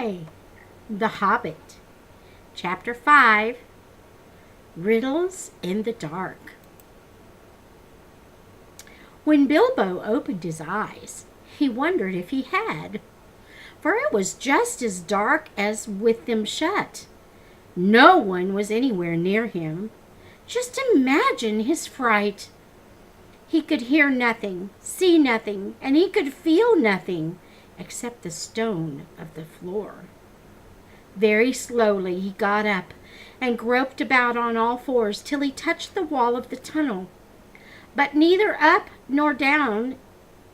Hi, The Hobbit, Chapter 5, Riddles in the Dark. When Bilbo opened his eyes, he wondered if he had, for it was just as dark as with them shut. No one was anywhere near him. Just imagine his fright. He could hear nothing, see nothing, and he could feel nothing except the stone of the floor. Very slowly he got up and groped about on all fours till he touched the wall of the tunnel. But neither up nor down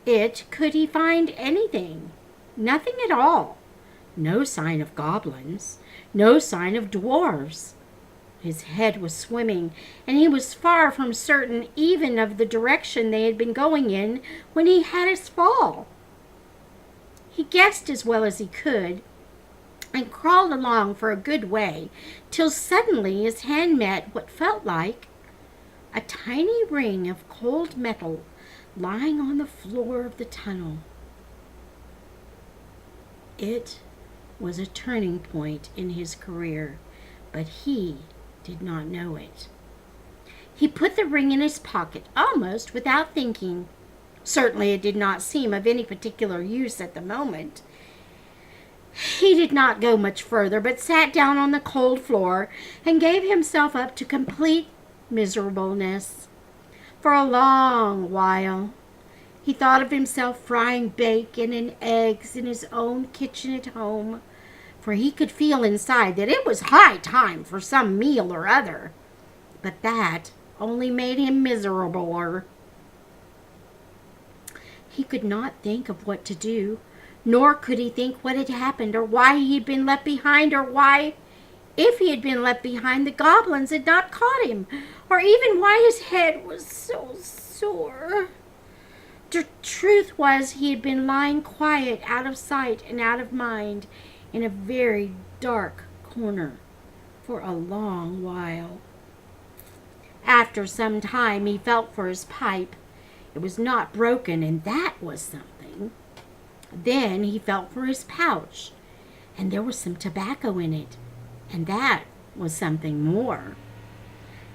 it could he find anything. Nothing at all. No sign of goblins. No sign of dwarves. His head was swimming, and he was far from certain even of the direction they had been going in when he had his fall. He guessed as well as he could, and crawled along for a good way, till suddenly his hand met what felt like a tiny ring of cold metal lying on the floor of the tunnel. It was a turning point in his career, but he did not know it. He put the ring in his pocket almost without thinking. Certainly it did not seem of any particular use at the moment. He did not go much further, but sat down on the cold floor and gave himself up to complete miserableness. For a long while he thought of himself frying bacon and eggs in his own kitchen at home, for he could feel inside that it was high time for some meal or other. But that only made him miserabler. He could not think of what to do, nor could he think what had happened, or why he had been left behind, or why, if he had been left behind, the goblins had not caught him, or even why his head was so sore. The truth was, he had been lying quiet, out of sight and out of mind, in a very dark corner for a long while. After some time he felt for his pipe. It was not broken, and that was something. Then he felt for his pouch, and there was some tobacco in it, and that was something more.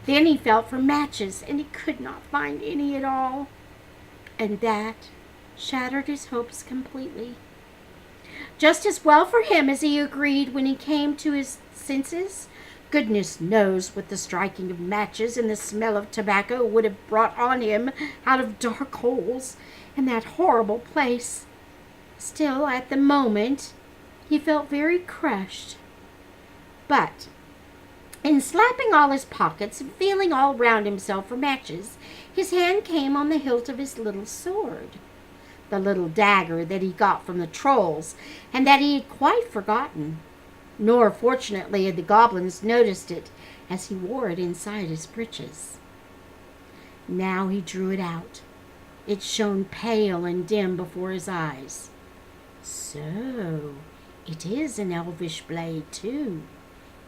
Then he felt for matches, and he could not find any at all, and that shattered his hopes completely. Just as well for him, as he agreed when he came to his senses. Goodness knows what the striking of matches and the smell of tobacco would have brought on him out of dark holes in that horrible place. Still, at the moment, he felt very crushed. But in slapping all his pockets and feeling all round himself for matches, his hand came on the hilt of his little sword, the little dagger that he got from the trolls, and that he had quite forgotten. Nor, fortunately, had the goblins noticed it, as he wore it inside his breeches. Now he drew it out. It shone pale and dim before his eyes. So, it is an elvish blade, too,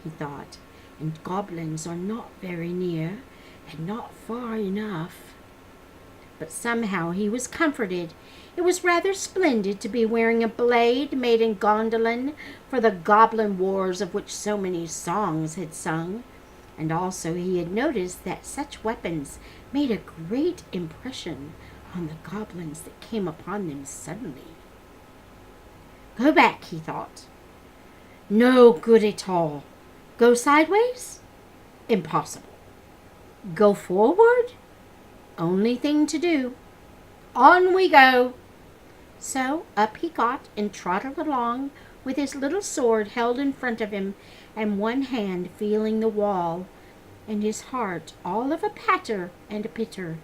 he thought, and goblins are not very near, and not far enough. But somehow he was comforted. It was rather splendid to be wearing a blade made in Gondolin for the goblin wars of which so many songs had sung, and also he had noticed that such weapons made a great impression on the goblins that came upon them suddenly. Go back, he thought. No good at all. Go sideways? Impossible. Go forward? Only thing to do. On we go. So up he got and trotted along with his little sword held in front of him and one hand feeling the wall, and his heart all of a patter and a pitter.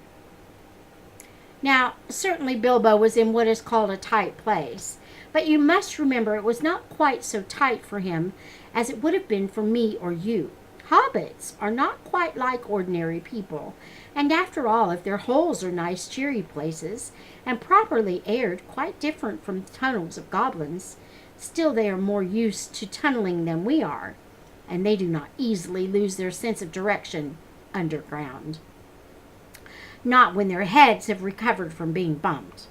Now, certainly Bilbo was in what is called a tight place, but you must remember it was not quite so tight for him as it would have been for me or you. Hobbits are not quite like ordinary people, and after all, if their holes are nice, cheery places, and properly aired, quite different from the tunnels of goblins, still they are more used to tunneling than we are, and they do not easily lose their sense of direction underground. Not when their heads have recovered from being bumped.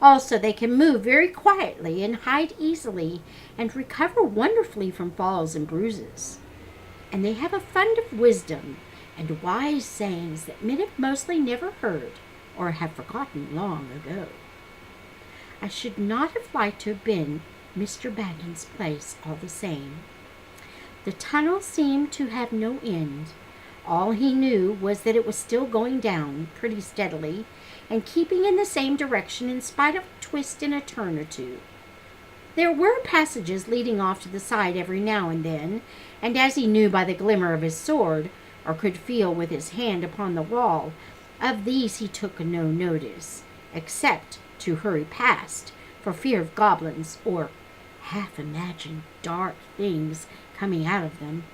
Also, they can move very quietly and hide easily and recover wonderfully from falls and bruises. And they have a fund of wisdom and wise sayings that men have mostly never heard or have forgotten long ago. I should not have liked to have been Mr. Baggin's place all the same. The tunnel seemed to have no end. All he knew was that it was still going down pretty steadily and keeping in the same direction in spite of a twist and a turn or two. There were passages leading off to the side every now and then, and as he knew by the glimmer of his sword, or could feel with his hand upon the wall, of these he took no notice, except to hurry past, for fear of goblins or half-imagined dark things coming out of them.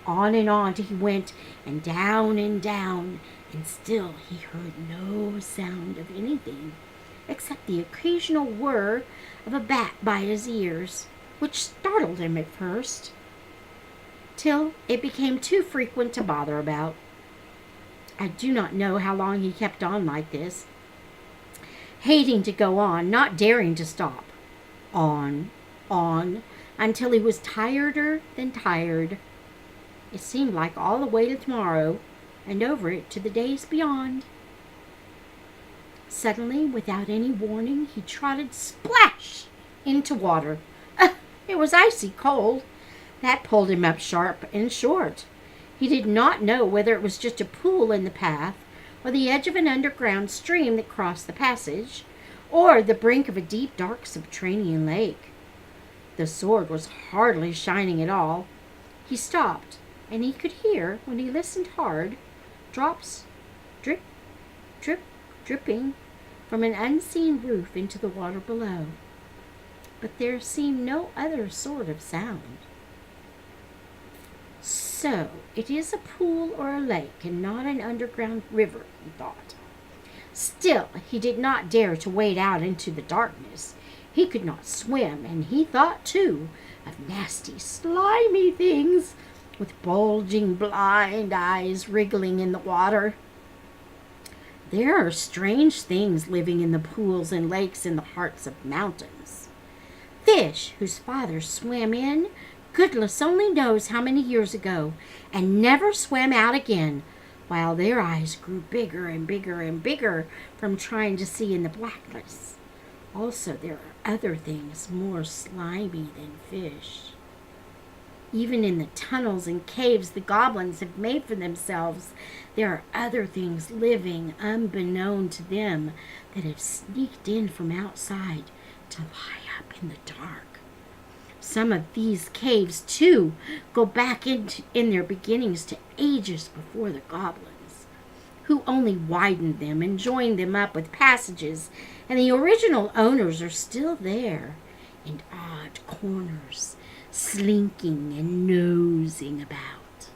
On and on he went, and down, and still he heard no sound of anything, except the occasional whir of a bat by his ears, which startled him at first, till it became too frequent to bother about. I do not know how long he kept on like this, hating to go on, not daring to stop. On, until he was tireder than tired. It seemed like all the way to tomorrow, and over it to the days beyond. Suddenly, without any warning, he trotted splash into water. It was icy cold. That pulled him up sharp and short. He did not know whether it was just a pool in the path, or the edge of an underground stream that crossed the passage, or the brink of a deep, dark subterranean lake. The sword was hardly shining at all. He stopped, and he could hear, when he listened hard, drops, drip, drip, dripping from an unseen roof into the water below. But there seemed no other sort of sound. So, it is a pool or a lake, and not an underground river, he thought. Still, he did not dare to wade out into the darkness. He could not swim, and he thought, too, of nasty, slimy things with bulging blind eyes wriggling in the water. There are strange things living in the pools and lakes in the hearts of mountains. Fish whose fathers swam in, goodness only knows how many years ago, and never swam out again, while their eyes grew bigger and bigger and bigger from trying to see in the blackness. Also, there are other things more slimy than fish. Even in the tunnels and caves the goblins have made for themselves, there are other things living unbeknown to them that have sneaked in from outside to lie up in the dark. Some of these caves, too, go back in their beginnings to ages before the goblins, who only widened them and joined them up with passages, and the original owners are still there in odd corners, slinking and nosing about.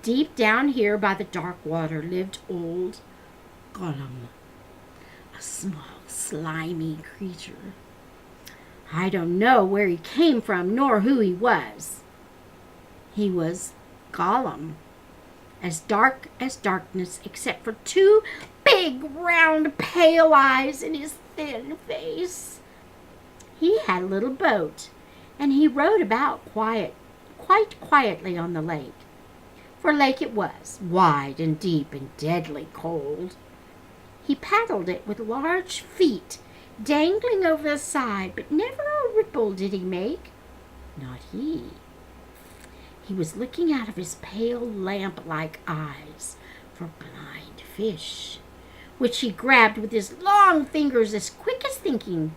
Deep down here by the dark water lived old Gollum, a small, slimy creature. I don't know where he came from nor who he was. He was Gollum, as dark as darkness, except for two big, round, pale eyes in his thin face. He had a little boat, and he rowed about quite quietly on the lake. For a lake it was, wide and deep and deadly cold. He paddled it with large feet dangling over the side, but never a ripple did he make. Not he. He was looking out of his pale lamp-like eyes for blind fish, which he grabbed with his long fingers as quick as thinking.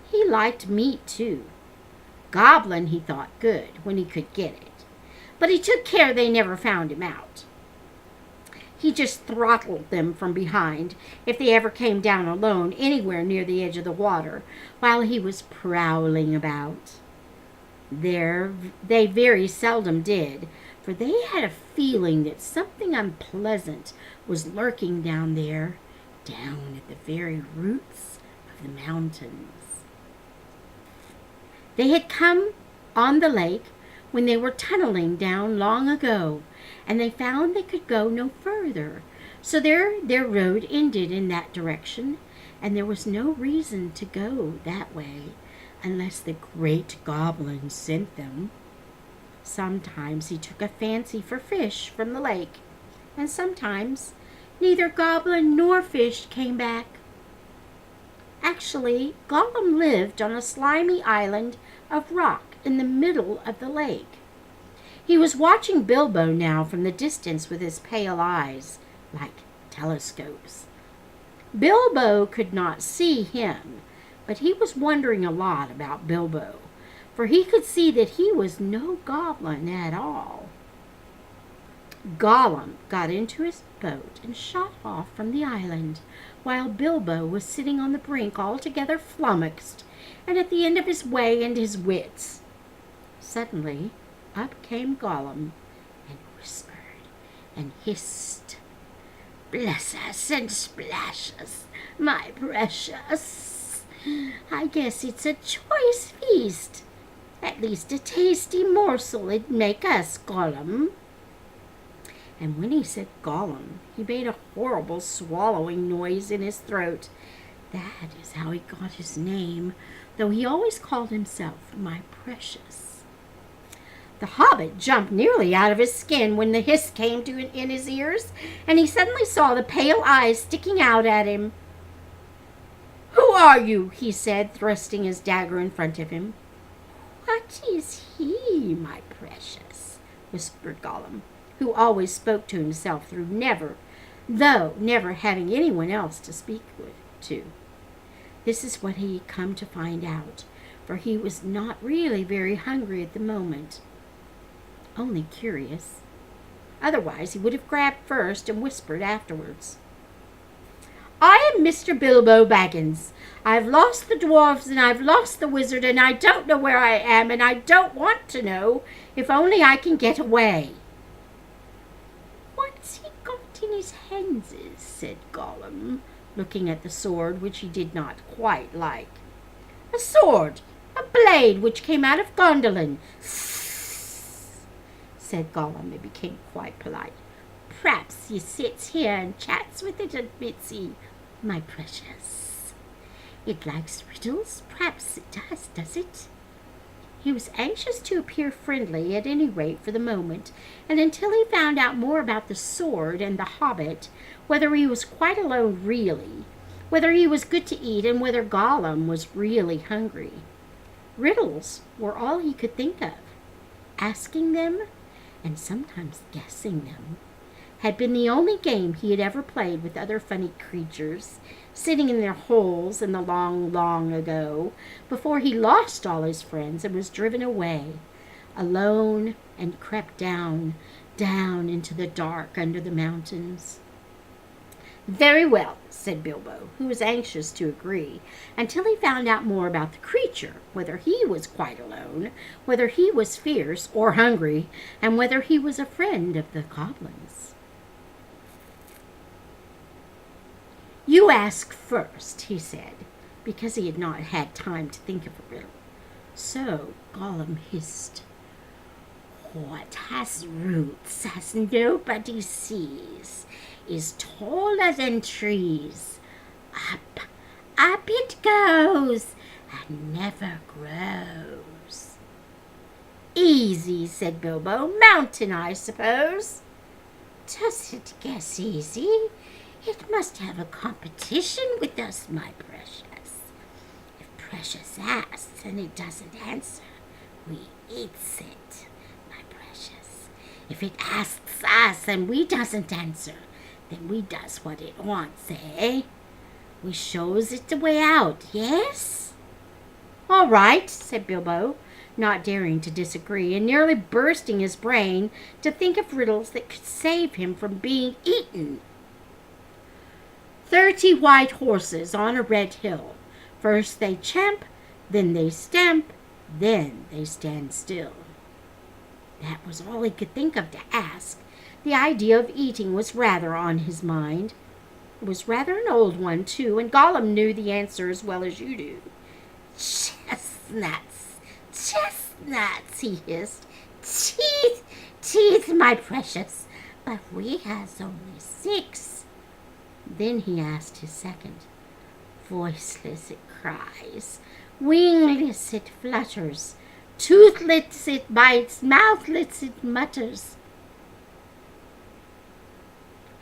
He liked meat, too. Goblin, he thought, good when he could get it, but he took care they never found him out. He just throttled them from behind if they ever came down alone anywhere near the edge of the water while he was prowling about. There they very seldom did, for they had a feeling that something unpleasant was lurking down there, down at the very roots of the mountains. They had come on the lake when they were tunneling down long ago, and they found they could go no further. So their road ended in that direction, and there was no reason to go that way unless the great goblin sent them. Sometimes he took a fancy for fish from the lake, and sometimes neither goblin nor fish came back. Actually, Gollum lived on a slimy island of rock in the middle of the lake. He was watching Bilbo now from the distance with his pale eyes, like telescopes. Bilbo could not see him, but he was wondering a lot about Bilbo, for he could see that he was no goblin at all. Gollum got into his boat and shot off from the island, while Bilbo was sitting on the brink altogether flummoxed and at the end of his way and his wits. Suddenly up came Gollum and whispered and hissed, "Bless us and splash us, my precious. I guess it's a choice feast. At least a tasty morsel it'd make us, Gollum." And when he said Gollum, he made a horrible swallowing noise in his throat. That is how he got his name, though he always called himself my precious. The Hobbit jumped nearly out of his skin when the hiss came in his ears, and he suddenly saw the pale eyes sticking out at him. "Who are you?" he said, thrusting his dagger in front of him. "What is he, my precious?" whispered Gollum, who always spoke to himself through never having anyone else to speak to. This is what he had come to find out, for he was not really very hungry at the moment, only curious. Otherwise he would have grabbed first and whispered afterwards. "I am Mr. Bilbo Baggins. I've lost the dwarves and I've lost the wizard, and I don't know where I am, and I don't want to know, if only I can get away." "What's he got in his hands?" said Gollum, looking at the sword, which he did not quite like. "A sword, a blade which came out of Gondolin," said Gollum, and became quite polite. "P'raps he sits here and chats with it a bitsy, my precious. It likes riddles, p'raps it does it?" He was anxious to appear friendly, at any rate for the moment, and until he found out more about the sword and the Hobbit, whether he was quite alone really, whether he was good to eat, and whether Gollum was really hungry. Riddles were all he could think of. Asking them, and sometimes guessing them, had been the only game he had ever played with other funny creatures, sitting in their holes in the long, long ago, before he lost all his friends and was driven away, alone, and crept down into the dark under the mountains. "Very well," said Bilbo, who was anxious to agree, until he found out more about the creature, whether he was quite alone, whether he was fierce or hungry, and whether he was a friend of the goblins. "You ask first," he said, because he had not had time to think of a riddle. So Gollum hissed, "What has roots as nobody sees, is taller than trees. Up, up it goes, and never grows." "Easy," said Bilbo. "Mountain, I suppose." "Does it guess easy? It must have a competition with us, my precious. If precious asks and it doesn't answer, we eats it, my precious. If it asks us and we doesn't answer, then we does what it wants, eh? We shows it the way out, yes?" "All right," said Bilbo, not daring to disagree, and nearly bursting his brain to think of riddles that could save him from being eaten. 30 white horses on a red hill. First they champ, then they stamp, then they stand still. That was all he could think of to ask. The idea of eating was rather on his mind. It was rather an old one, too, and Gollum knew the answer as well as you do. "Chestnuts, chestnuts," he hissed. "Teeth, teeth, my precious, but we has only 6. Then he asked his second, Voiceless it cries, wingless it flutters, toothless it bites, mouthless it mutters.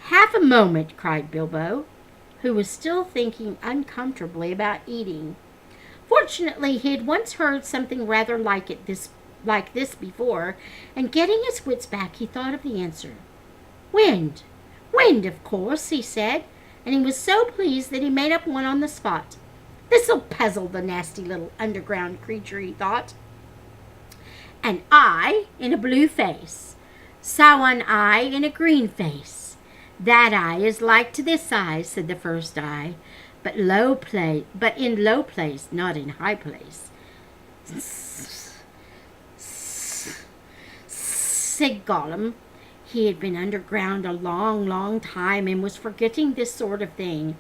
Half a moment, cried Bilbo, who was still thinking uncomfortably about eating. Fortunately, he had once heard something rather like this before, and getting his wits back, he thought of the answer. Wind! Wind, of course, he said, and he was so pleased that he made up one on the spot. This'll puzzle the nasty little underground creature, he thought. An eye in a blue face saw an eye in a green face. That eye is like to this eye, said the first eye, but in low place, not in high place. Said Gollum. He had been underground a long, long time and was forgetting this sort of thing.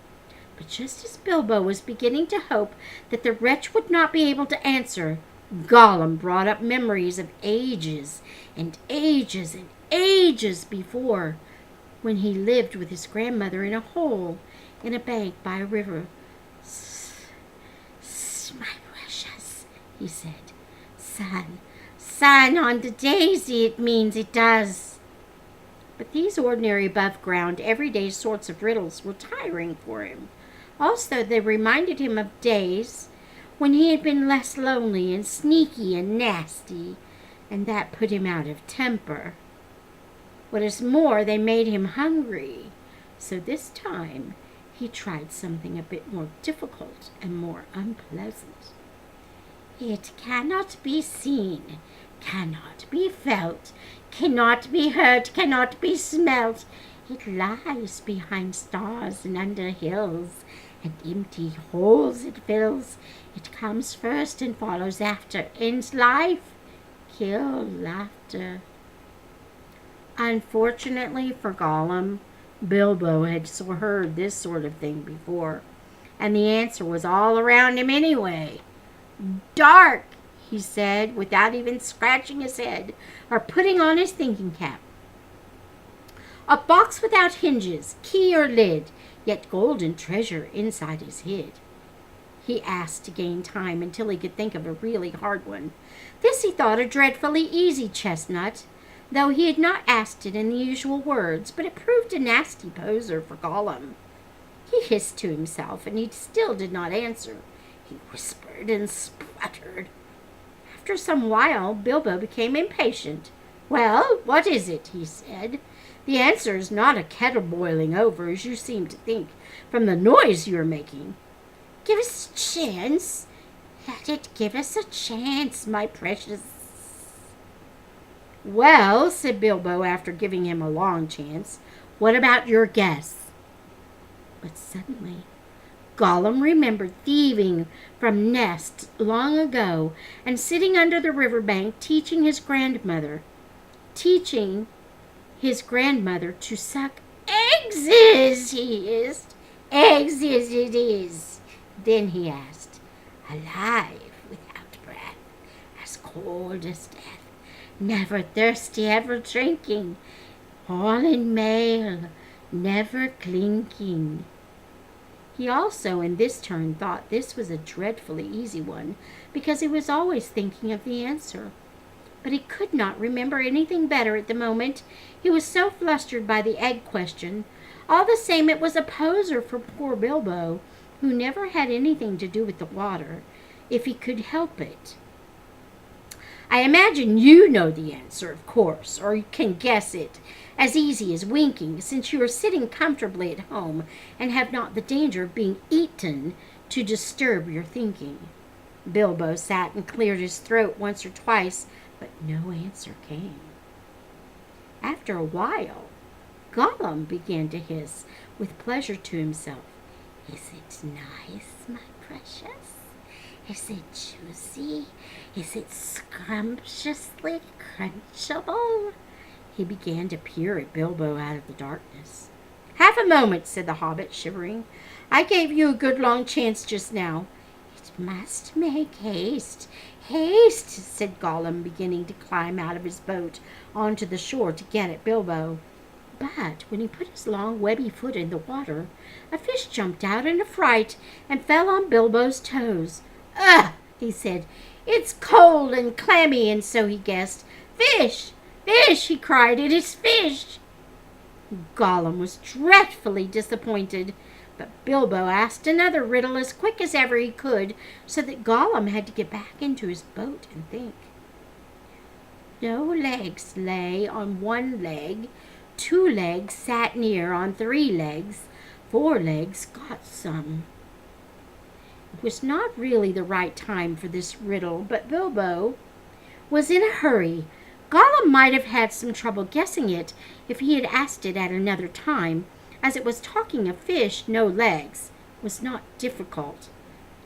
But just as Bilbo was beginning to hope that the wretch would not be able to answer, Gollum brought up memories of ages and ages and ages before, when he lived with his grandmother in a hole in a bank by a river. My precious, he said. Son, on the daisy it means it does. But these ordinary above-ground, everyday sorts of riddles were tiring for him. Also, they reminded him of days when he had been less lonely and sneaky and nasty, and that put him out of temper. What is more, they made him hungry. So this time, he tried something a bit more difficult and more unpleasant. It cannot be seen, cannot be felt, cannot be heard, cannot be smelt. It lies behind stars and under hills, and empty holes it fills. It comes first and follows after, ends life, kill laughter. Unfortunately for Gollum, Bilbo had heard this sort of thing before, and the answer was all around him anyway. Dark, he said, without even scratching his head or putting on his thinking cap. A box without hinges, key or lid, yet golden treasure inside is hid. He asked to gain time until he could think of a really hard one. This he thought a dreadfully easy chestnut, though he had not asked it in the usual words, but it proved a nasty poser for Gollum. He hissed to himself, and he still did not answer. He whispered and spluttered. After some while, Bilbo became impatient. Well, what is it? He said. The answer is not a kettle boiling over, as you seem to think, from the noise you are making. Give us a chance. Let it give us a chance, my precious. Well, said Bilbo after giving him a long chance, what about your guess? But suddenly, Gollum remembered thieving from nests long ago and sitting under the river bank teaching his grandmother to suck eggs, he hissed. Eggs it is. Then he asked, alive, without breath, as cold as death, never thirsty, ever drinking, all in mail, never clinking. He also, in this turn, thought this was a dreadfully easy one, because he was always thinking of the answer. But he could not remember anything better at the moment. He was so flustered by the egg question. All the same, it was a poser for poor Bilbo, who never had anything to do with the water, if he could help it. I imagine you know the answer, of course, or you can guess it, as easy as winking, since you are sitting comfortably at home and have not the danger of being eaten to disturb your thinking. Bilbo sat and cleared his throat once or twice, but no answer came. After a while, Gollum began to hiss with pleasure to himself. Is it nice, my precious? Is it juicy? Is it scrumptiously crunchable? He began to peer at Bilbo out of the darkness. Half a moment, said the Hobbit, shivering. I gave you a good long chance just now. It must make haste. Haste, said Gollum, beginning to climb out of his boat onto the shore to get at Bilbo. But when he put his long webby foot in the water, a fish jumped out in a fright and fell on Bilbo's toes. "Ugh!" he said. "It's cold and clammy," and so he guessed. "Fish! Fish!" he cried. "It is fish!" Gollum was dreadfully disappointed, but Bilbo asked another riddle as quick as ever he could, so that Gollum had to get back into his boat and think. No legs lay on one leg, 2 legs sat near on 3 legs, 4 legs got some. It was not really the right time for this riddle, but Bilbo was in a hurry. Gollum might have had some trouble guessing it if he had asked it at another time, as it was talking of fish, no legs, was not difficult.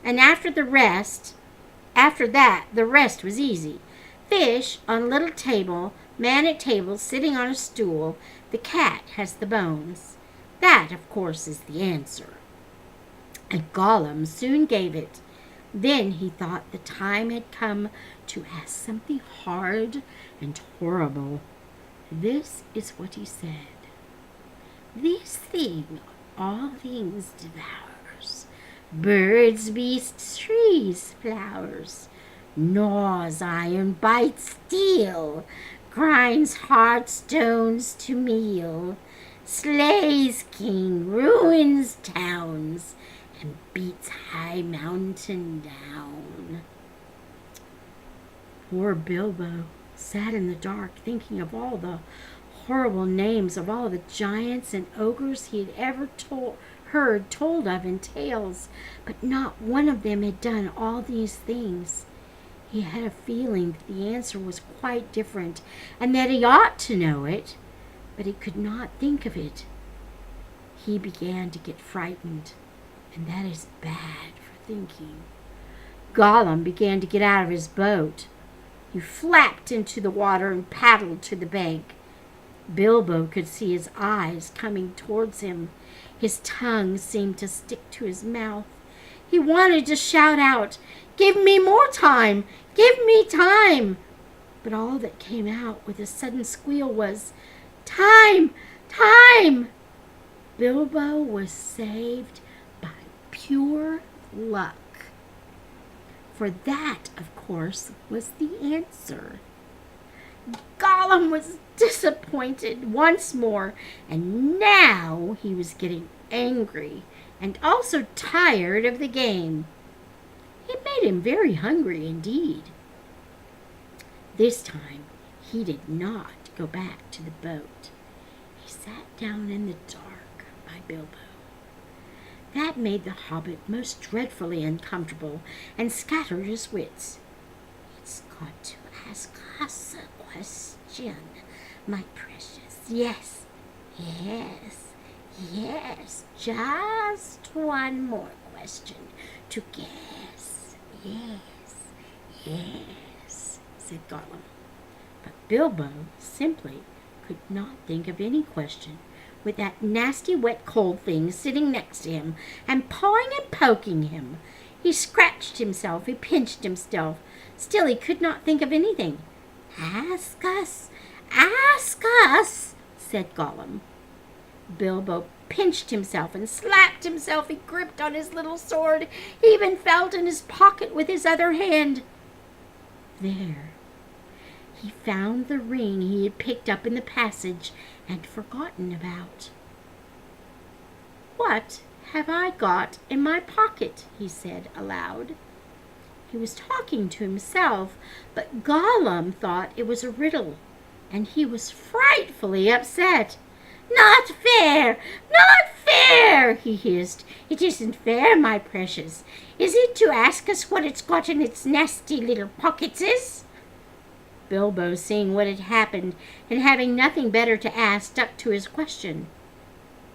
And after that, the rest was easy. Fish on a little table, man at table sitting on a stool, the cat has the bones. That, of course, is the answer. And Gollum soon gave it. Then he thought the time had come to ask something hard and horrible. This is what he said. "This thing all things devours, birds, beasts, trees, flowers, gnaws iron, bites steel, grinds hard stones to meal, slays king, ruins towns, and beats high mountain down." Poor Bilbo sat in the dark thinking of all the horrible names of all the giants and ogres he had ever heard told of in tales, but not one of them had done all these things. He had a feeling that the answer was quite different, and that he ought to know it, but he could not think of it. He began to get frightened, and that is bad for thinking. Gollum began to get out of his boat. He flapped into the water and paddled to the bank. Bilbo could see his eyes coming towards him. His tongue seemed to stick to his mouth. He wanted to shout out, "Give me more time! Give me time!" But all that came out with a sudden squeal was, "Time! Time!" Bilbo was saved by pure luck. For that, of course, was the answer. Gollum was disappointed once more, and now he was getting angry and also tired of the game. It made him very hungry indeed. This time he did not go back to the boat. He sat down in the dark by Bilbo. That made the Hobbit most dreadfully uncomfortable and scattered his wits. "It's got to ask us a question, my precious. Yes, yes, yes. Just one more question to guess. Yes, yes," said Gollum. But Bilbo simply could not think of any question, with that nasty wet cold thing sitting next to him and pawing and poking him. He scratched himself, he pinched himself. Still he could not think of anything. Ask us, said Gollum. Bilbo pinched himself and slapped himself. He gripped on his little sword. He even felt in his pocket with his other hand. There, he found the ring he had picked up in the passage and forgotten about. "What have I got in my pocket?" he said aloud. He was talking to himself, but Gollum thought it was a riddle, and he was frightfully upset. "Not fair! Not fair!" he hissed. "It isn't fair, my precious. Is it to ask us what it's got in its nasty little pocketses?" Bilbo, seeing what had happened, and having nothing better to ask, stuck to his question.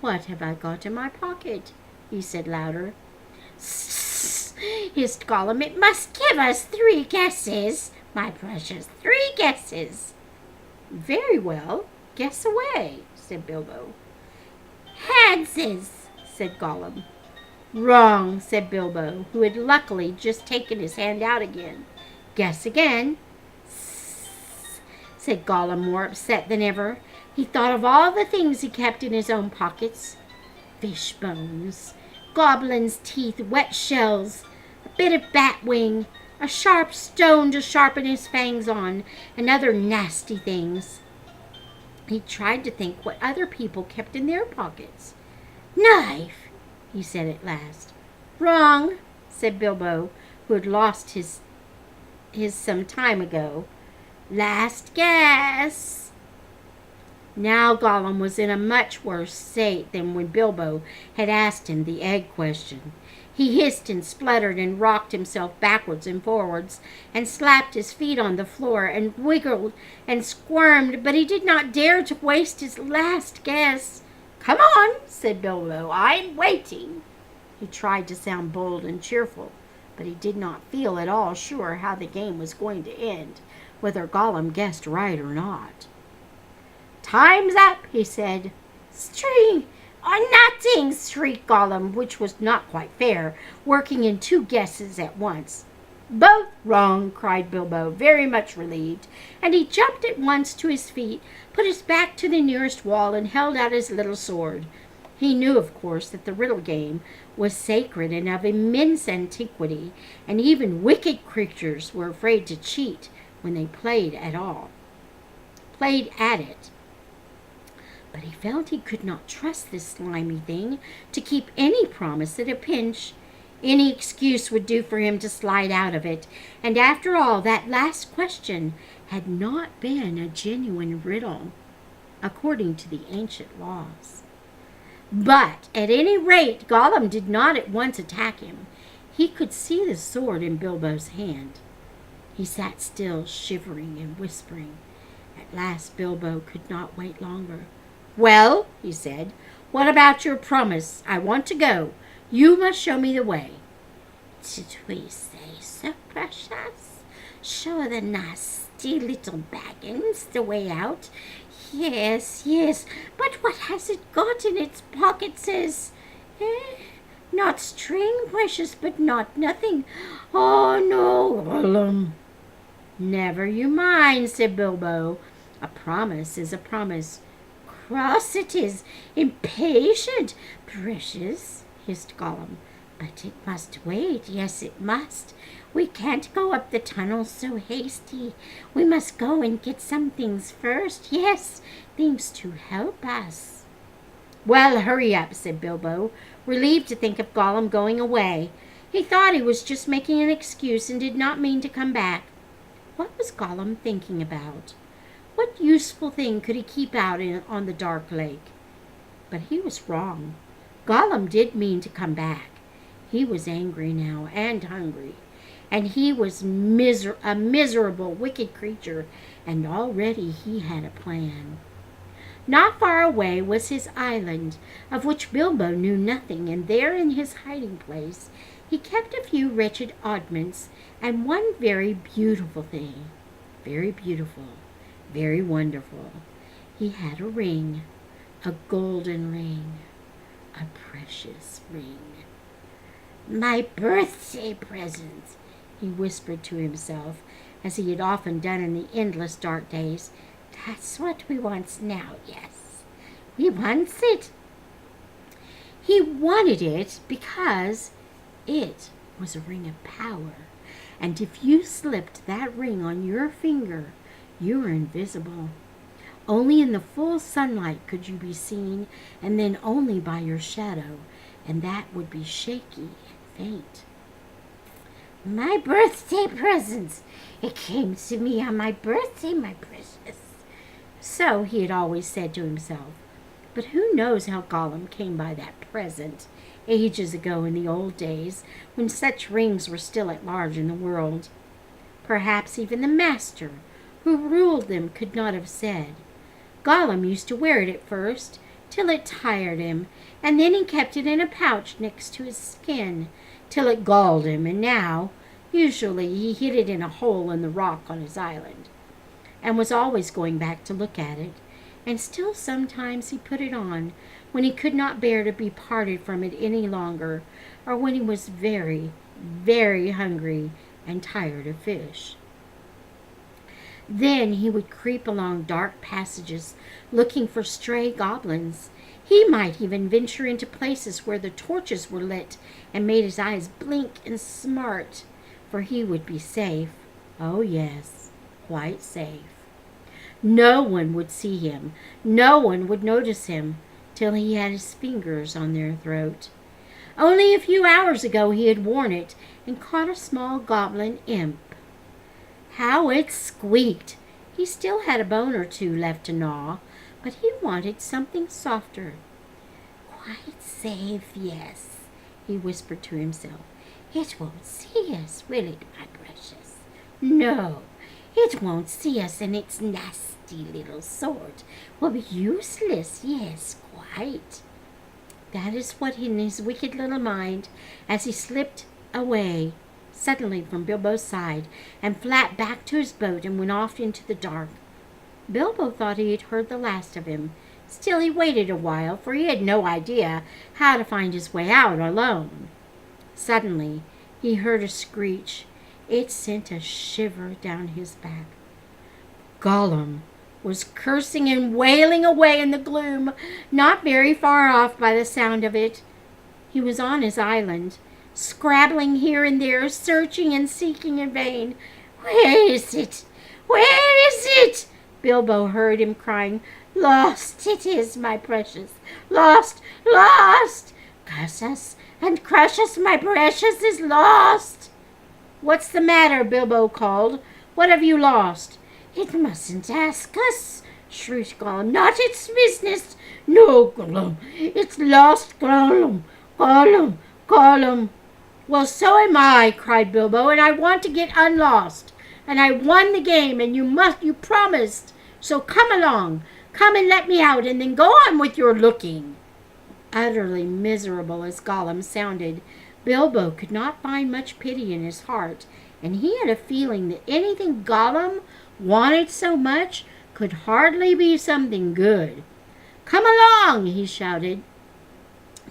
"What have I got in my pocket?" he said louder. "Sss!" hissed Gollum. "It must give us 3 guesses, my precious, 3 guesses." "Very well, guess away," said Bilbo. "Handses," said Gollum. "Wrong," said Bilbo, who had luckily just taken his hand out again. "Guess again," said Gollum, more upset than ever. He thought of all the things he kept in his own pockets: fish bones, goblins' teeth, wet shells, a bit of bat wing, a sharp stone to sharpen his fangs on, and other nasty things. He tried to think what other people kept in their pockets. "Knife," he said at last. "Wrong," said Bilbo, who had lost his some time ago. "Last guess." Now Gollum was in a much worse state than when Bilbo had asked him the egg question. He hissed and spluttered and rocked himself backwards and forwards and slapped his feet on the floor and wiggled and squirmed, but he did not dare to waste his last guess. "Come on," said Bilbo. "I'm waiting." He tried to sound bold and cheerful, but he did not feel at all sure how the game was going to end, whether Gollum guessed right or not. "Time's up," he said. "String or nothing!" shrieked Gollum, which was not quite fair, working in two guesses at once. "Both wrong," cried Bilbo, very much relieved, and he jumped at once to his feet, put his back to the nearest wall, and held out his little sword. He knew, of course, that the riddle game was sacred and of immense antiquity, and even wicked creatures were afraid to cheat when they played at it. But he felt he could not trust this slimy thing to keep any promise at a pinch. Any excuse would do for him to slide out of it, and after all, that last question had not been a genuine riddle, according to the ancient laws. But at any rate, Gollum did not at once attack him. He could see the sword in Bilbo's hand. He sat still, shivering and whispering. At last Bilbo could not wait longer. "Well," he said, "what about your promise? I want to go. You must show me the way." "Did we say so, precious? Show the nasty little Baggins the way out? Yes, yes, but what has it got in its pockets? Not string, precious, but not nothing. Oh, no, Gollum." "Never you mind," said Bilbo. "A promise is a promise." "Cross it is, impatient, precious," hissed Gollum. "But it must wait, yes, it must. We can't go up the tunnel so hasty. We must go and get some things first. Yes, things to help us." "Well, hurry up," said Bilbo, relieved to think of Gollum going away. He thought he was just making an excuse and did not mean to come back. What was Gollum thinking about? What useful thing could he keep out on the dark lake? But he was wrong. Gollum did mean to come back. He was angry now and hungry, and he was a miserable, wicked creature, and already he had a plan. Not far away was his island, of which Bilbo knew nothing, and there in his hiding place he kept a few wretched oddments and one very beautiful thing. Very beautiful. Very wonderful. He had a ring, a golden ring, a precious ring. "My birthday present," he whispered to himself, as he had often done in the endless dark days. "That's what we wants now, yes. We wants it." He wanted it because it was a ring of power, and if you slipped that ring on your finger, you were invisible. Only in the full sunlight could you be seen, and then only by your shadow, and that would be shaky and faint. "My birthday present. It came to me on my birthday, my precious." So he had always said to himself. But who knows how Gollum came by that present, ages ago in the old days, when such rings were still at large in the world. Perhaps even the master who ruled them could not have said. Gollum used to wear it at first, till it tired him, and then he kept it in a pouch next to his skin, till it galled him, and now, usually, he hid it in a hole in the rock on his island, and was always going back to look at it, and still sometimes he put it on when he could not bear to be parted from it any longer, or when he was very, very hungry and tired of fish. Then he would creep along dark passages, looking for stray goblins. He might even venture into places where the torches were lit and made his eyes blink and smart, for he would be safe. Oh yes, quite safe. No one would see him. No one would notice him till he had his fingers on their throat. Only a few hours ago he had worn it and caught a small goblin imp. How it squeaked! He still had a bone or two left to gnaw, but he wanted something softer. Quite safe, yes, he whispered to himself. It won't see us, will it, my precious? No, it won't see us, and its nasty little sword will be useless, yes, quite. That is what in his wicked little mind, as he slipped away suddenly from Bilbo's side and flapped back to his boat and went off into the dark. Bilbo thought he had heard the last of him. Still he waited a while, for he had no idea how to find his way out alone. Suddenly he heard a screech. It sent a shiver down his back. Gollum was cursing and wailing away in the gloom, not very far off by the sound of it. He was on his island, scrabbling here and there, searching and seeking in vain. Where is it? Where is it? Bilbo heard him crying. Lost it is, my precious. Lost, lost. Curse us and crush us, my precious is lost. What's the matter? Bilbo called. What have you lost? It mustn't ask us, shrieked Gollum. Not its business. No, Gollum. It's lost, Gollum. Gollum, Gollum. Well, so am I, cried Bilbo, and I want to get unlost. And I won the game, and you promised. So come along. Come and let me out, and then go on with your looking. Utterly miserable as Gollum sounded, Bilbo could not find much pity in his heart, and he had a feeling that anything Gollum wanted so much could hardly be something good. Come along, he shouted.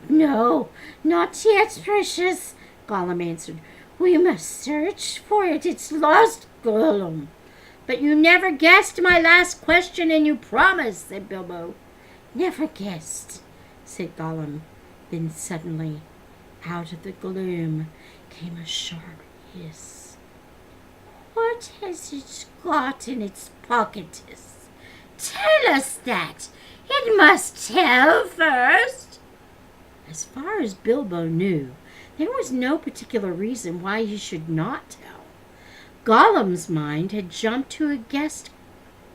No, not yet, precious, Gollum answered. We must search for it. It's lost, Gollum. But you never guessed my last question, and you promised, said Bilbo. Never guessed, said Gollum. Then suddenly, out of the gloom, came a sharp hiss. What has it got in its pockets? Tell us that. It must tell first. As far as Bilbo knew, there was no particular reason why he should not tell. Gollum's mind had jumped to a guess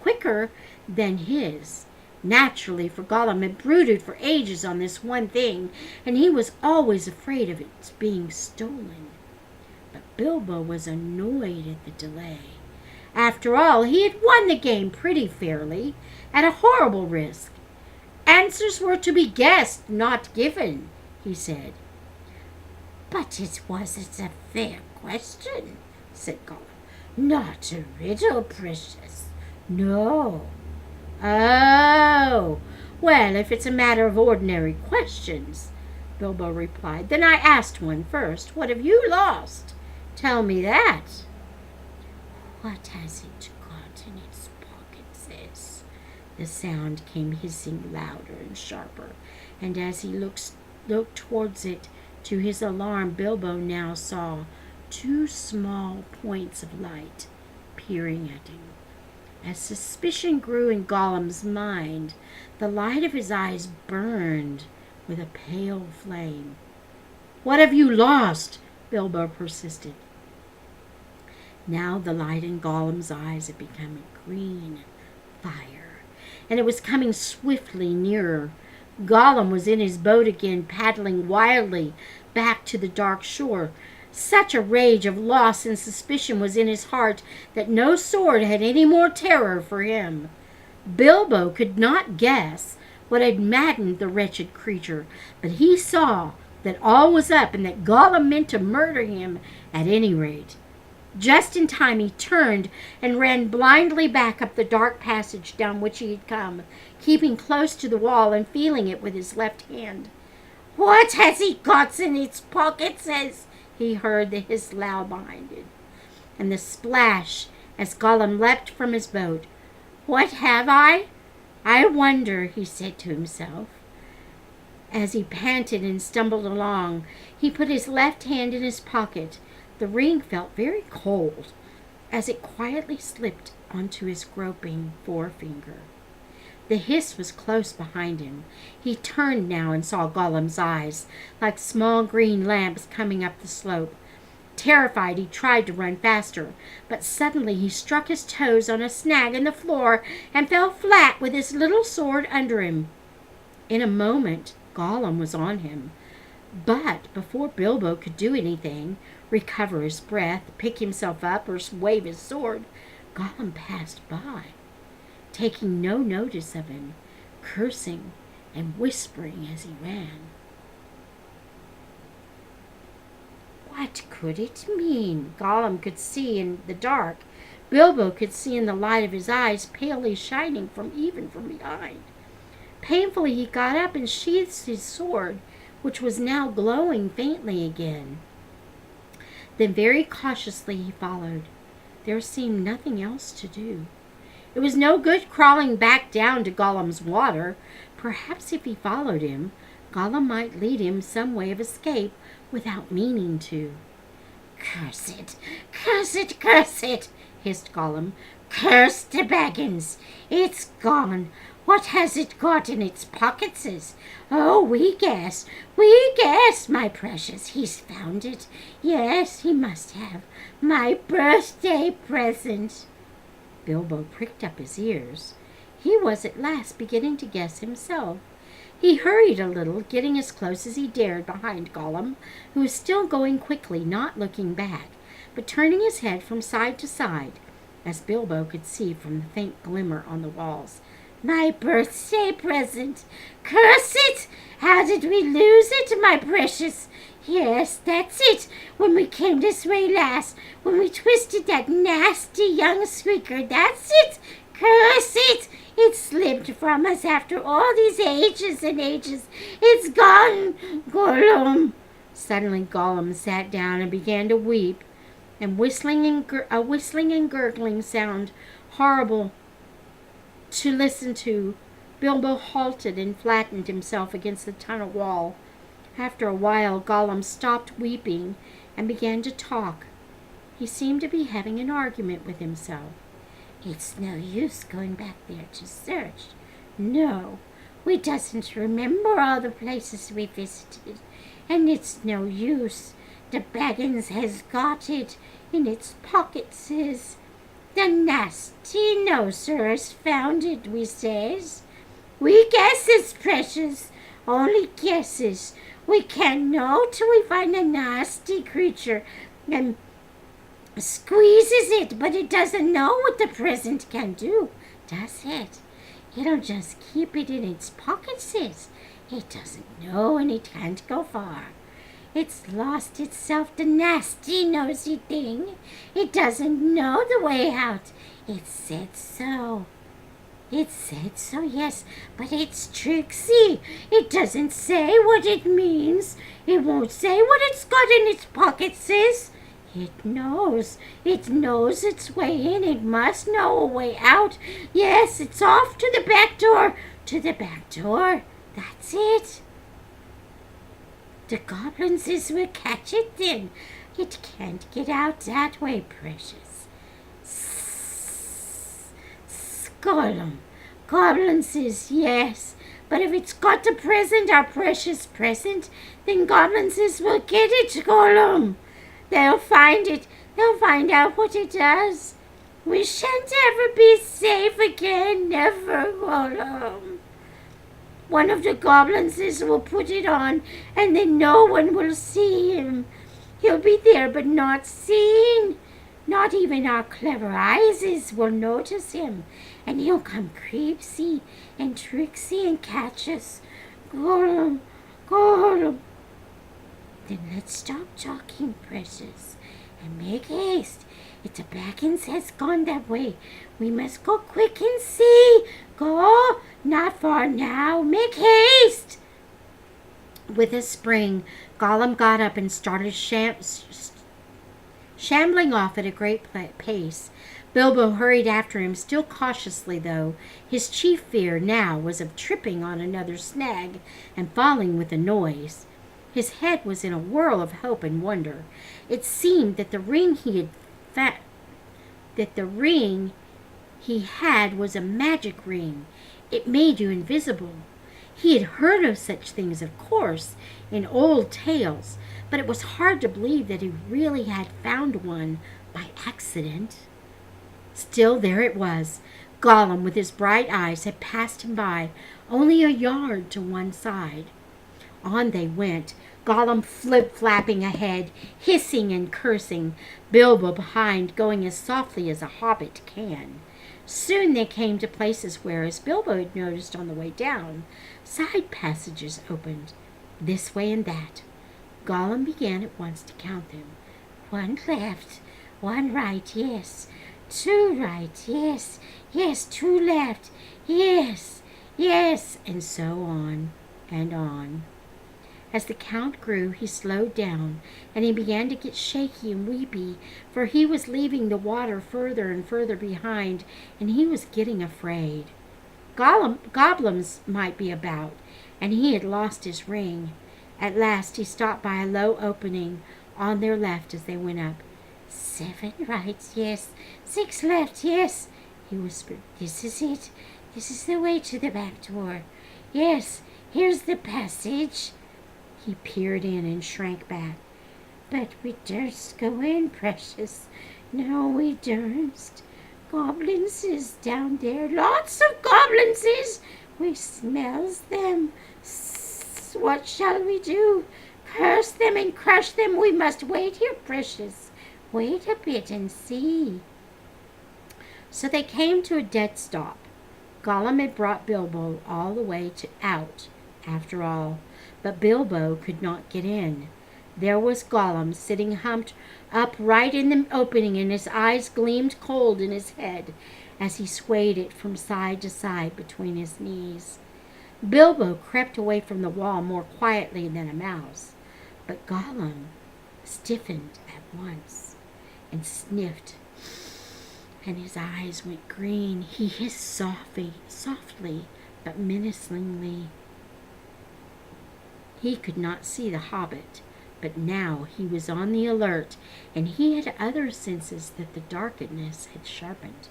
quicker than his. Naturally, for Gollum had brooded for ages on this one thing, and he was always afraid of its being stolen. But Bilbo was annoyed at the delay. After all, he had won the game pretty fairly, at a horrible risk. Answers were to be guessed, not given, he said. But it wasn't a fair question, said Gollum. Not a riddle, precious. No. Oh, well, if it's a matter of ordinary questions, Bilbo replied, then I asked one first. What have you lost? Tell me that. What has it got in its pockets? The sound came hissing louder and sharper, and as he looked towards it, to his alarm, Bilbo now saw two small points of light peering at him. As suspicion grew in Gollum's mind, the light of his eyes burned with a pale flame. What have you lost? Bilbo persisted. Now the light in Gollum's eyes had become a green fire, and it was coming swiftly nearer. Gollum was in his boat again, paddling wildly back to the dark shore. Such a rage of loss and suspicion was in his heart that no sword had any more terror for him. Bilbo could not guess what had maddened the wretched creature, but he saw that all was up and that Gollum meant to murder him at any rate. Just in time he turned and ran blindly back up the dark passage down which he had come, keeping close to the wall and feeling it with his left hand. What has he got in its pockets? He heard the hiss loud behind it, and the splash as Gollum leapt from his boat. "What have I? I wonder," he said to himself. As he panted and stumbled along, he put his left hand in his pocket. The ring felt very cold as it quietly slipped onto his groping forefinger. The hiss was close behind him. He turned now and saw Gollum's eyes, like small green lamps coming up the slope. Terrified, he tried to run faster, but suddenly he struck his toes on a snag in the floor and fell flat with his little sword under him. In a moment, Gollum was on him. But before Bilbo could do anything, recover his breath, pick himself up, or wave his sword, Gollum passed by, taking no notice of him, cursing and whispering as he ran. What could it mean? Gollum could see in the dark. Bilbo could see in the light of his eyes, palely shining even from behind. Painfully he got up and sheathed his sword, which was now glowing faintly again. Then very cautiously he followed. There seemed nothing else to do. It was no good crawling back down to Gollum's water. Perhaps if he followed him, Gollum might lead him some way of escape without meaning to. "Curse it! Curse it! Curse it!" hissed Gollum. "Curse the Baggins! It's gone! What has it got in its pockets? Oh, we guess, my precious. He's found it. Yes, he must have. My birthday present." Bilbo pricked up his ears. He was at last beginning to guess himself. He hurried a little, getting as close as he dared behind Gollum, who was still going quickly, not looking back, but turning his head from side to side, as Bilbo could see from the faint glimmer on the walls. "My birthday present! Curse it! How did we lose it, my precious? Yes, that's it. When we came this way last, when we twisted that nasty young squeaker, that's it! Curse it! It slipped from us after all these ages and ages. It's gone, Gollum!" Suddenly Gollum sat down and began to weep, and a whistling and gurgling sound horrible to listen to. Bilbo halted and flattened himself against the tunnel wall. After a while, Gollum stopped weeping and began to talk. He seemed to be having an argument with himself. "It's no use going back there to search. No, we doesn't remember all the places we visited, and it's no use. The Baggins has got it in its pockets. The nasty noser has found it, we says. We guesses, precious, only guesses. We can't know till we find the nasty creature and squeezes it, but it doesn't know what the present can do, does it? It'll just keep it in its pockets. It doesn't know and it can't go far. It's lost itself, the nasty nosy thing. It doesn't know the way out. It said so. It said so, yes, but it's tricksy. It doesn't say what it means. It won't say what it's got in its pockets. It knows its way in. It must know a way out. Yes, it's off to the back door. To the back door. That's it. The goblins will catch it then. It can't get out that way, precious. Gollum. Goblins yes. But if it's got the present, our precious present, then goblins will get it, Gollum. They'll find it. They'll find out what it does. We shan't ever be safe again, never, Gollum. One of the goblins will put it on, and then no one will see him. He'll be there, but not seen. Not even our clever eyes will notice him, and he'll come creepsy and tricksy and catch us. Gollum, Gollum. Then let's stop talking, precious, and make haste. If the Baggins has gone that way, we must go quick and see. Go, not far now. Make haste. With a spring, Gollum got up and started Shambling off at a great pace, Bilbo hurried after him, still cautiously, though. His chief fear now was of tripping on another snag and falling with a noise. His head was in a whirl of hope and wonder. It seemed that the ring he had was a magic ring. It made you invisible. He had heard of such things, of course, in old tales, but it was hard to believe that he really had found one by accident. Still, there it was. Gollum, with his bright eyes, had passed him by, only a yard to one side. On they went, Gollum flip-flapping ahead, hissing and cursing, Bilbo behind, going as softly as a hobbit can. Soon they came to places where, as Bilbo had noticed on the way down, side passages opened, this way and that. Gollum began at once to count them. 1 left, 1 right, yes. 2 right, yes, yes, 2 left, yes, yes, and so on and on. As the count grew, he slowed down, and he began to get shaky and weepy, for he was leaving the water further and further behind, and he was getting afraid. Goblins might be about, and he had lost his ring. At last he stopped by a low opening on their left as they went up. 7 right, yes. 6 left, yes, he whispered. This is it. This is the way to the back door. Yes, here's the passage. He peered in and shrank back. But we durst go in, precious. No, we durst. Goblins is down there. Lots of goblins is. We smells them. What shall we do? Curse them and crush them. We must wait here, precious. Wait a bit and see. So they came to a dead stop. Gollum had brought Bilbo all the way out, after all, but Bilbo could not get in. There was Gollum sitting humped up right in the opening, and his eyes gleamed cold in his head as he swayed it from side to side between his knees. Bilbo crept away from the wall more quietly than a mouse, but Gollum stiffened at once and sniffed, and his eyes went green. He hissed softly, but menacingly. He could not see the Hobbit, but now he was on the alert, and he had other senses that the darkness had sharpened.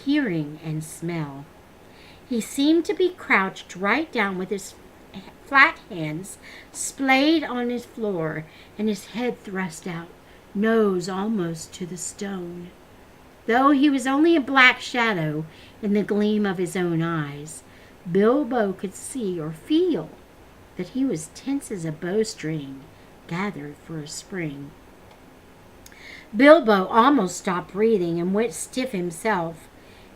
Hearing and smell. He seemed to be crouched right down with his flat hands splayed on his floor and his head thrust out, nose almost to the stone. Though he was only a black shadow in the gleam of his own eyes, Bilbo could see or feel that he was tense as a bowstring gathered for a spring. Bilbo almost stopped breathing and went stiff himself.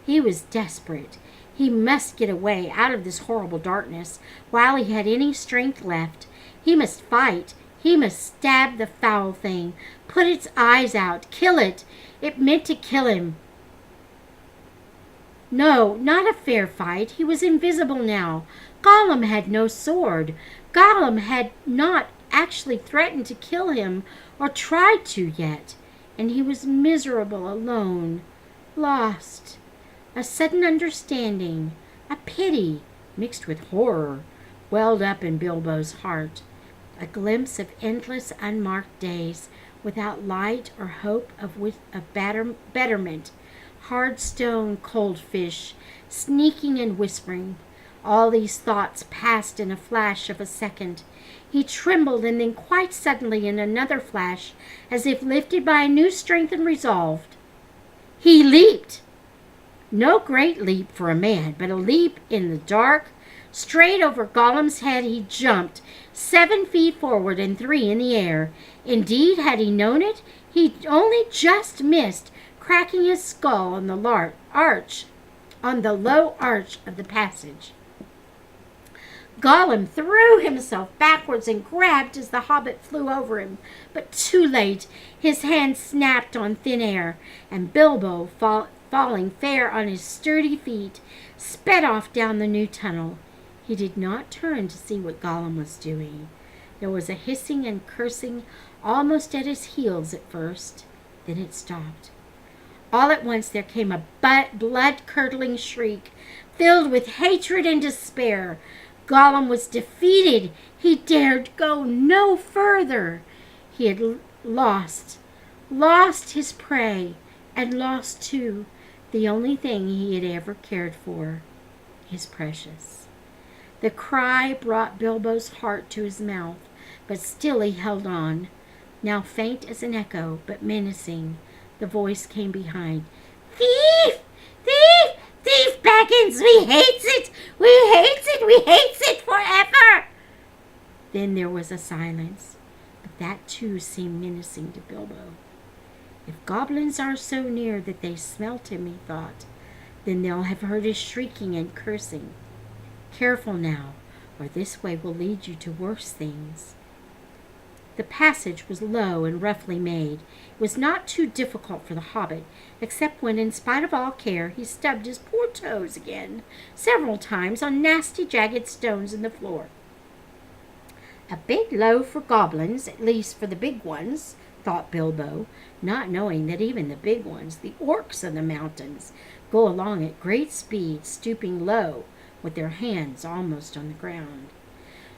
He was desperate. He must get away out of this horrible darkness while he had any strength left. He must fight. He must stab the foul thing, put its eyes out, kill it. It meant to kill him. No, not a fair fight. He was invisible now. Gollum had no sword. Gollum had not actually threatened to kill him or tried to yet. And he was miserable, alone, lost. A sudden understanding, a pity mixed with horror, welled up in Bilbo's heart. A glimpse of endless unmarked days without light or hope of betterment. Hard stone, cold fish, sneaking and whispering. All these thoughts passed in a flash of a second. He trembled, and then quite suddenly in another flash, as if lifted by a new strength and resolve, he leaped. No great leap for a man, but a leap in the dark. Straight over Gollum's head he jumped, 7 feet forward and 3 in the air. Indeed, had he known it, he only just missed, cracking his skull on the low arch of the passage. Gollum threw himself backwards and grabbed as the hobbit flew over him, but too late. His hand snapped on thin air, and Bilbo, falling fair on his sturdy feet, sped off down the new tunnel. He did not turn to see what Gollum was doing. There was a hissing and cursing almost at his heels at first. Then it stopped. All at once there came a blood-curdling shriek, filled with hatred and despair. Gollum was defeated. He dared go no further. He had lost his prey, and lost, too, the only thing he had ever cared for, his precious. The cry brought Bilbo's heart to his mouth, but still he held on. Now faint as an echo, but menacing, the voice came behind. "Thief! Thief! Thief, Baggins! We hates it! We hates it! We hates it forever!" Then there was a silence, but that too seemed menacing to Bilbo. If goblins are so near that they smelt him, he thought, then they'll have heard his shrieking and cursing. Careful now, or this way will lead you to worse things. The passage was low and roughly made. It was not too difficult for the hobbit, except when, in spite of all care, he stubbed his poor toes again, several times on nasty jagged stones in the floor. A bit low for goblins, at least for the big ones, thought Bilbo, not knowing that even the big ones, the orcs of the mountains, go along at great speed, stooping low, with their hands almost on the ground.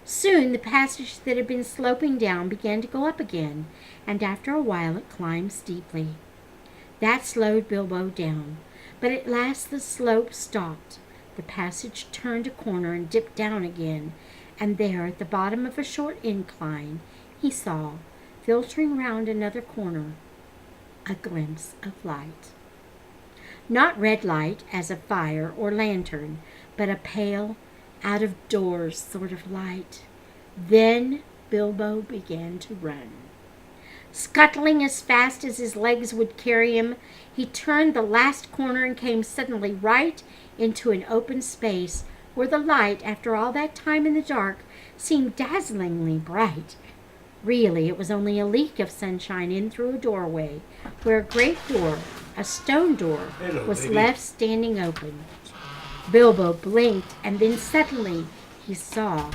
Soon the passage that had been sloping down began to go up again, and after a while it climbed steeply. That slowed Bilbo down, but at last the slope stopped. The passage turned a corner and dipped down again, and there, at the bottom of a short incline, he saw, filtering round another corner, a glimpse of light. Not red light as of fire or lantern, but a pale, out-of-doors sort of light. Then Bilbo began to run. Scuttling as fast as his legs would carry him, he turned the last corner and came suddenly right into an open space where the light, after all that time in the dark, seemed dazzlingly bright. Really, it was only a leak of sunshine in through a doorway, where a great door, a stone door, was left standing open. Bilbo blinked, and then suddenly he saw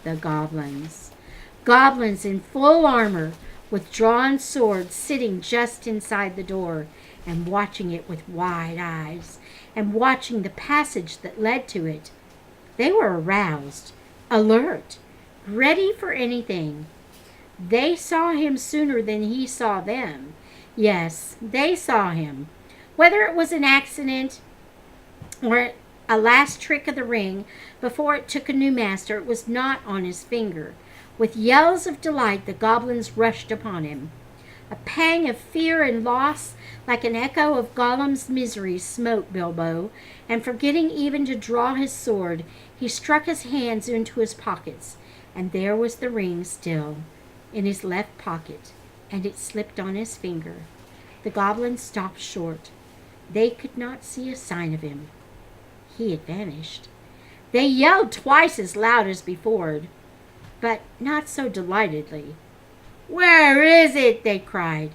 the goblins. Goblins in full armor, with drawn swords, sitting just inside the door, and watching it with wide eyes, and watching the passage that led to it. They were aroused, alert, ready for anything. They saw him sooner than he saw them. Yes, they saw him. Whether it was an accident or a last trick of the ring before it took a new master, it was not on his finger. With yells of delight, the goblins rushed upon him. A pang of fear and loss, like an echo of Gollum's misery, smote Bilbo, and forgetting even to draw his sword, he struck his hands into his pockets, and there was the ring still, in his left pocket, and it slipped on his finger. The goblins stopped short. They could not see a sign of him. He had vanished. They yelled twice as loud as before, but not so delightedly. "Where is it?" they cried.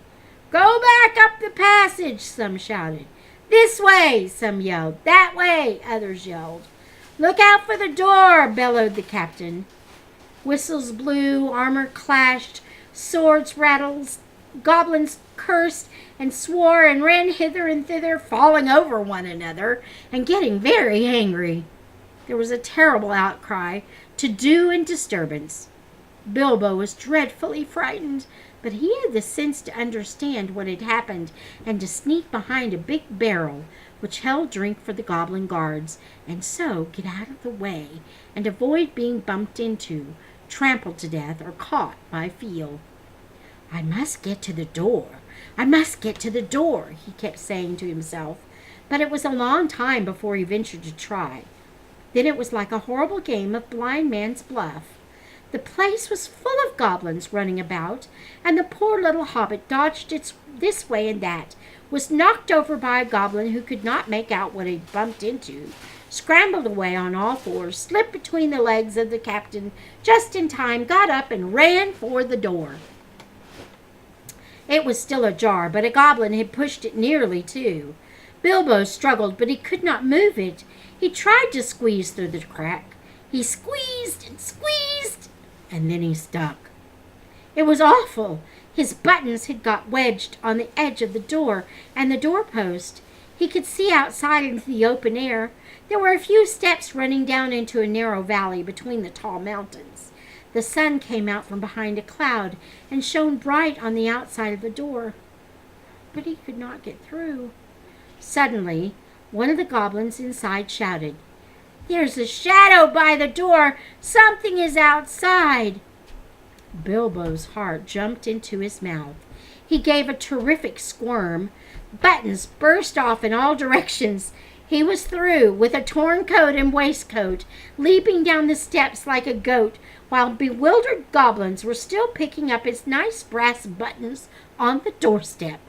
"Go back up the passage," some shouted. "This way," some yelled. "That way," others yelled. "Look out for the door," bellowed the captain. Whistles blew, armor clashed, swords rattled, goblins cursed and swore and ran hither and thither, falling over one another and getting very angry. There was a terrible outcry, to-do and disturbance. Bilbo was dreadfully frightened, but he had the sense to understand what had happened and to sneak behind a big barrel which held drink for the goblin guards, and so get out of the way and avoid being bumped into, trampled to death, or caught by feel. "I must get to the door. I must get to the door," he kept saying to himself, but it was a long time before he ventured to try. Then it was like a horrible game of blind man's bluff. The place was full of goblins running about, and the poor little hobbit dodged this way and that, was knocked over by a goblin who could not make out what he'd bumped into, scrambled away on all fours, slipped between the legs of the captain just in time, got up and ran for the door. It was still ajar, but a goblin had pushed it nearly to. Bilbo struggled, but he could not move it. He tried to squeeze through the crack. He squeezed and squeezed, and then he stuck. It was awful. His buttons had got wedged on the edge of the door and the doorpost. He could see outside into the open air. There were a few steps running down into a narrow valley between the tall mountains. The sun came out from behind a cloud and shone bright on the outside of the door. But he could not get through. Suddenly, one of the goblins inside shouted, "There's a shadow by the door! Something is outside!" Bilbo's heart jumped into his mouth. He gave a terrific squirm. Buttons burst off in all directions. He was through, with a torn coat and waistcoat, leaping down the steps like a goat, while bewildered goblins were still picking up his nice brass buttons on the doorstep.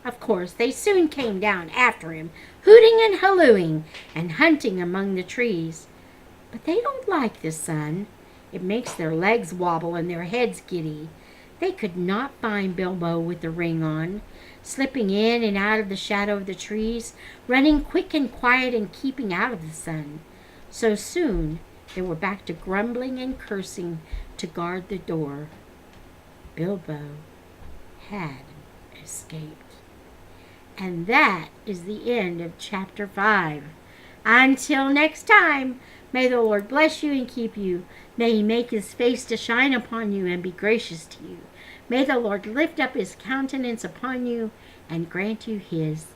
Of course, they soon came down after him, hooting and hallooing, and hunting among the trees. But they don't like the sun. It makes their legs wobble and their heads giddy. They could not find Bilbo with the ring on, slipping in and out of the shadow of the trees, running quick and quiet and keeping out of the sun. So soon they were back to grumbling and cursing to guard the door. Bilbo had escaped. And that is the end of chapter 5. Until next time, may the Lord bless you and keep you. May he make his face to shine upon you and be gracious to you. May the Lord lift up his countenance upon you and grant you his